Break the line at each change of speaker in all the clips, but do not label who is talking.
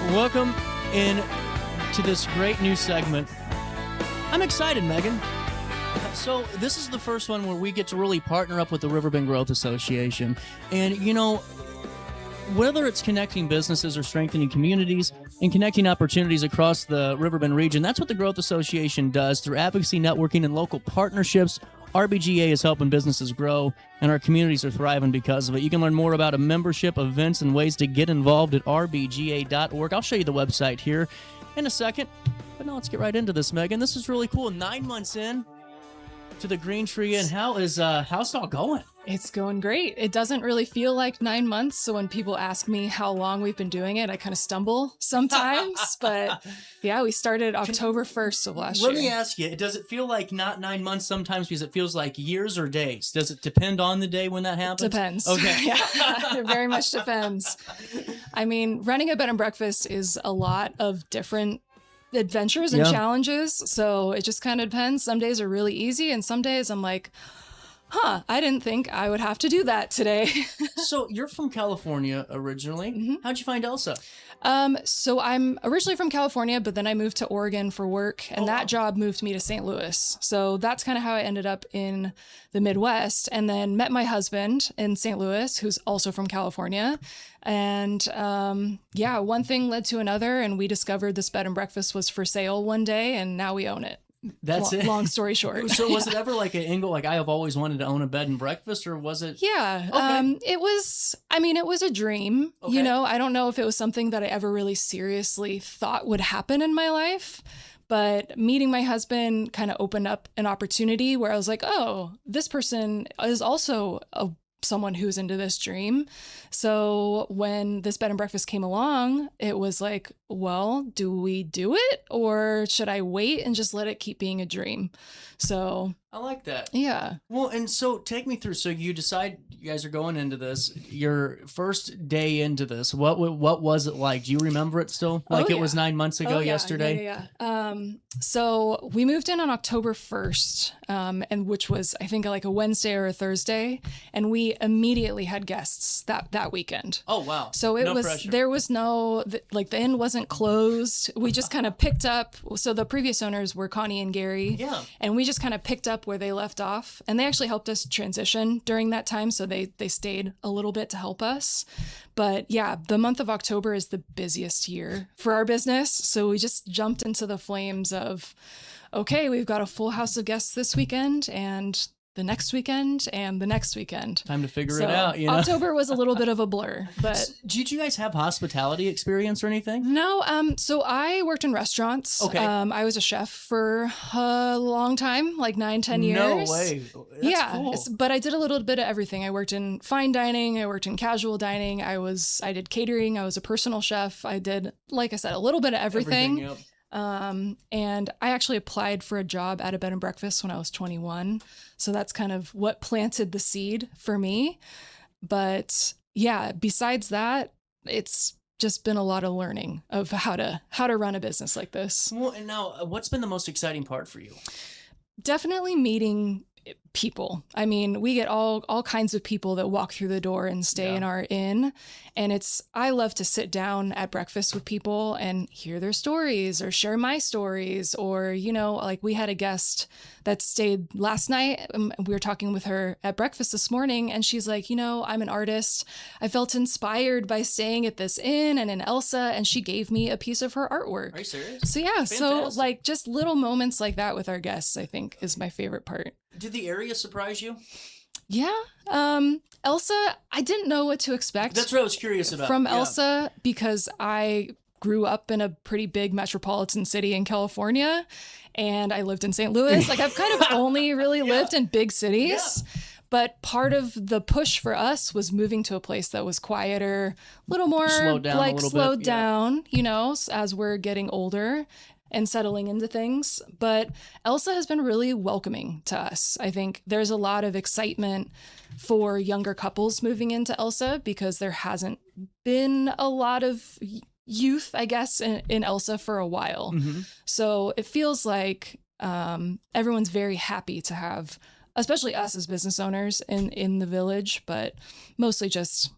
Welcome in to this great new segment. I'm excited, Megan. So this is the first one where we get to really partner up with the RiverBend Growth Association. And, you know, whether it's connecting businesses or strengthening communities and connecting opportunities across the RiverBend region, that's what the Growth Association does through advocacy, networking, and local partnerships. RBGA is helping businesses grow, and our communities are thriving because of it. You can learn more about a membership, events, and ways to get involved at rbga.org. I'll show you the website here in a second. But now let's get right into this, Megan. This is really cool. 9 months in to the Green Tree, and how's it all going?
It's going great. It doesn't really feel like 9 months. So when people ask me how long we've been doing it, I kind of stumble sometimes. But yeah, we started October 1st of last year.
Let me ask you, does it feel like not 9 months sometimes because it feels like years or days? Does it depend on the day when that happens?
Depends.
Okay.
Yeah, it very much depends. I mean, running a bed and breakfast is a lot of different adventures and challenges. So it just kind of depends. Some days are really easy, and some days I'm like, I didn't think I would have to do that today.
So you're from California originally. Mm-hmm. How'd you find Elsah?
So I'm originally from California, but then I moved to Oregon for work, and that job moved me to St. Louis. So that's kind of how I ended up in the Midwest, and then met my husband in St. Louis, who's also from California. And one thing led to another, and we discovered this bed and breakfast was for sale one day, and now we own it.
That's it.
Long story short.
So was it ever like an angle, like I have always wanted to own a bed and breakfast, or was it?
Yeah.
Okay.
It was a dream.
Okay.
You know, I don't know if it was something that I ever really seriously thought would happen in my life. But meeting my husband kind of opened up an opportunity where I was like, oh, this person is also someone who's into this dream. So when this bed and breakfast came along, it was like, well, do we do it, or should I wait and just let it keep being a dream? So
I like that.
Yeah.
Well, and so take me through. So you decide you guys are going into this. Your first day into this, what was it like? Do you remember it still? Like it was 9 months ago yesterday?
Yeah. So we moved in on October 1st, and which was, I think, like a Wednesday or a Thursday, and we immediately had guests that weekend.
Oh, wow.
So there was no, like, the inn wasn't closed. We just kind of picked up. So the previous owners were Connie and Gary.
Yeah.
And we just kind of picked up where they left off, and they actually helped us transition during that time. So they stayed a little bit to help us. But yeah, the month of October is the busiest year for our business. So we just jumped into the flames of, okay, we've got a full house of guests this weekend, and the next weekend, and the next weekend.
Time to figure it out, you know?
October was a little bit of a blur, but...
Did you guys have hospitality experience or anything?
No, so I worked in restaurants.
Okay.
I was a chef for a long time, like 9-10 years.
No way. That's cool.
But I did a little bit of everything. I worked in fine dining, I worked in casual dining, I did catering, I was a personal chef. I did, like I said, a little bit of everything.
Yep.
And I actually applied for a job at a bed and breakfast when I was 21. So that's kind of what planted the seed for me. But yeah, besides that, it's just been a lot of learning of how to run a business like this.
Well, and now what's been the most exciting part for you?
Definitely meeting people. I mean, we get all kinds of people that walk through the door and stay in our inn. And I love to sit down at breakfast with people and hear their stories or share my stories. Or, you know, like we had a guest that stayed last night. We were talking with her at breakfast this morning, and she's like, you know, I'm an artist. I felt inspired by staying at this inn and in Elsah, and she gave me a piece of her artwork.
Are you serious?
So yeah, so like just little moments like that with our guests, I think is my favorite part.
Did the area surprise you?
Yeah. Elsah, I didn't know what to expect.
That's what I was curious about.
From Elsah, because I grew up in a pretty big metropolitan city in California, and I lived in St. Louis. Like, I've kind of only really lived in big cities. Yeah. But part of the push for us was moving to a place that was quieter, a little more slowed down, you know, as we're getting older and settling into things. But Elsah has been really welcoming to us. I think there's a lot of excitement for younger couples moving into Elsah because there hasn't been a lot of youth, I guess, in Elsah for a while. Mm-hmm. So it feels like everyone's very happy to have, especially us as business owners in the village, but mostly just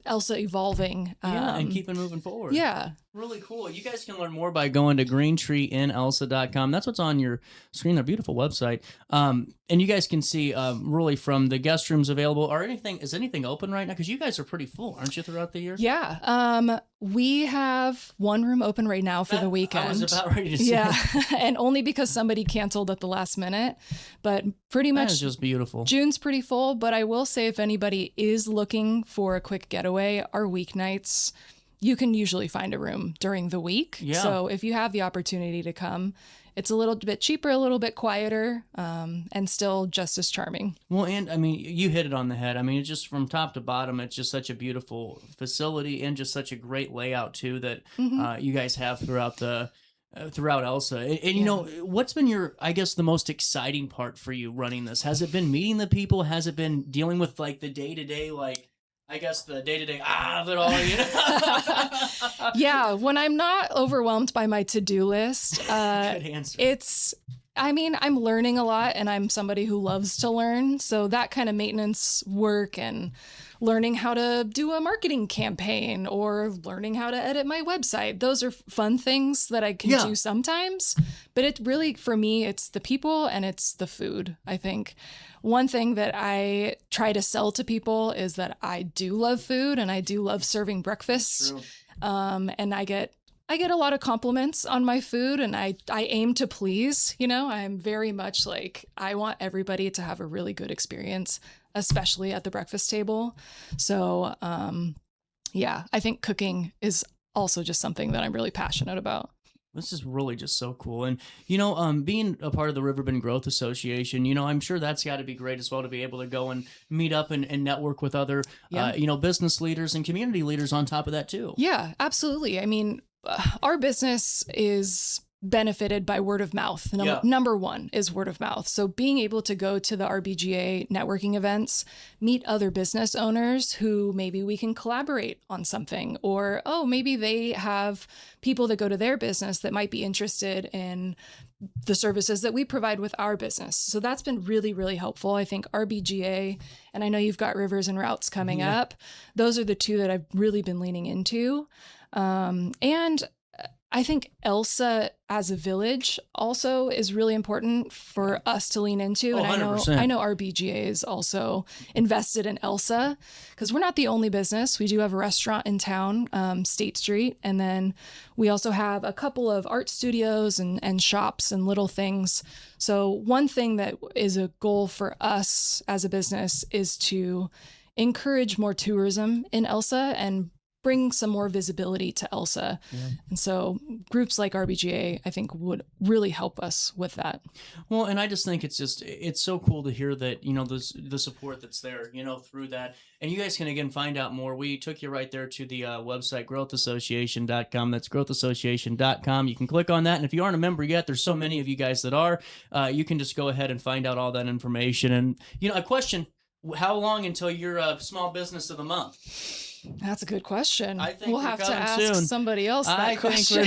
Elsah evolving.
And keep it moving forward.
Yeah.
Really cool. You guys can learn more by going to greentreeinelsah.com. That's what's on your screen, a beautiful website. And you guys can see really from the guest rooms available. Is anything open right now? Because you guys are pretty full, aren't you, throughout the year?
Yeah. We have one room open right now for the weekend.
I was about ready to say.
Yeah. And only because somebody canceled at the last minute. But pretty much
that is just beautiful.
June's pretty full. But I will say, if anybody is looking for a quick getaway, our weeknights, you can usually find a room during the week.
Yeah.
So if you have the opportunity to come, it's a little bit cheaper, a little bit quieter, and still just as charming.
Well, and I mean, you hit it on the head. I mean, it's just from top to bottom, it's just such a beautiful facility and just such a great layout too that you guys have throughout Elsah. And you know, what's been I guess, the most exciting part for you running this? Has it been meeting the people? Has it been dealing with like the day-to-day, like, I guess the day-to-day of it all, you know?
Yeah, when I'm not overwhelmed by my to-do list,
Good answer.
I'm learning a lot, and I'm somebody who loves to learn. So that kind of maintenance work and learning how to do a marketing campaign or learning how to edit my website, those are fun things that I can do sometimes. But it really, for me, it's the people and it's the food, I think. One thing that I try to sell to people is that I do love food and I do love serving breakfast. And I get a lot of compliments on my food, and I aim to please. You know, I'm very much like, I want everybody to have a really good experience, especially at the breakfast table. So, I think cooking is also just something that I'm really passionate about.
This is really just so cool. And, you know, being a part of the RiverBend Growth Association, you know, I'm sure that's got to be great as well, to be able to go and meet up and network with other, business leaders and community leaders on top of that too.
Yeah, absolutely. I mean, our business is benefited by word of mouth. Number one is word of mouth. So being able to go to the RBGA networking events, meet other business owners who maybe we can collaborate on something, or, maybe they have people that go to their business that might be interested in the services that we provide with our business. So that's been really, really helpful. I think RBGA, and I know you've got Rivers and Routes coming up. Those are the two that I've really been leaning into. And I think Elsah as a village also is really important for us to lean into. And
100%.
I know RBGA is also invested in Elsah, because we're not the only business. We do have a restaurant in town, State Street. And then we also have a couple of art studios and shops and little things. So one thing that is a goal for us as a business is to encourage more tourism in Elsah and bring some more visibility to Elsah. And so groups like RBGA, I think, would really help us with that.
Well, and I just think it's so cool to hear that, you know, the support that's there, you know, through that. And you guys can, again, find out more. We took you right there to the website, growthassociation.com. That's growthassociation.com. You can click on that. And if you aren't a member yet, there's so many of you guys that are, you can just go ahead and find out all that information. And, you know, a question, how long until you're a small business of the month?
That's a good question.
I think
we'll have to ask
soon.
somebody else that question.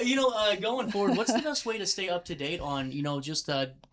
You know, going forward, what's the best way to stay up to date on, you know, just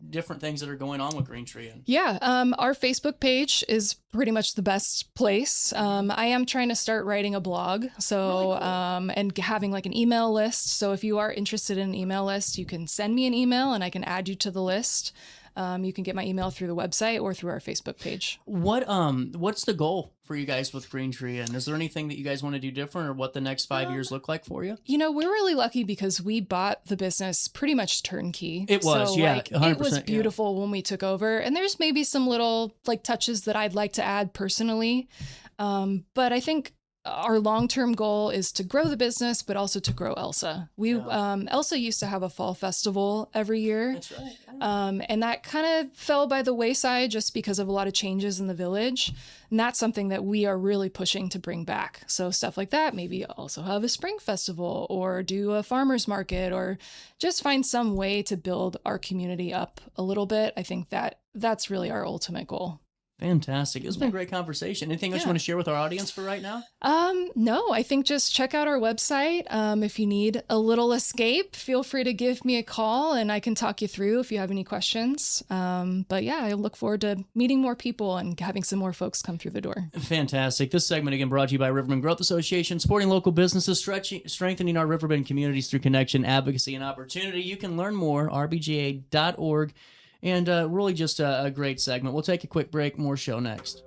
different things that are going on with Green Tree?
Yeah, our Facebook page is pretty much the best place. I am trying to start writing a blog, so really cool. And having like an email list. So if you are interested in an email list, you can send me an email and I can add you to the list. You can get my email through the website or through our Facebook page.
What's the goal for you guys with Green Tree? And is there anything that you guys want to do different, or what the next 5 years look like for you?
You know, we're really lucky because we bought the business pretty much turnkey.
It was, 100%.
It was beautiful when we took over. And there's maybe some little like touches that I'd like to add personally. But I think our long-term goal is to grow the business, but also to grow Elsah. Elsah used to have a fall festival every year.
That's right.
And that kind of fell by the wayside just because of a lot of changes in the village. And that's something that we are really pushing to bring back. So stuff like that, maybe also have a spring festival or do a farmer's market or just find some way to build our community up a little bit. I think that's really our ultimate goal.
Fantastic. It's been a great conversation. Anything else you want to share with our audience for right now?
No, I think just check out our website. If you need a little escape, feel free to give me a call and I can talk you through if you have any questions. But yeah, I look forward to meeting more people and having some more folks come through the door.
Fantastic. This segment again brought to you by RiverBend Growth Association, supporting local businesses, strengthening our RiverBend communities through connection, advocacy, and opportunity. You can learn more, RBGA.org. And really just a great segment. We'll take a quick break. More show next.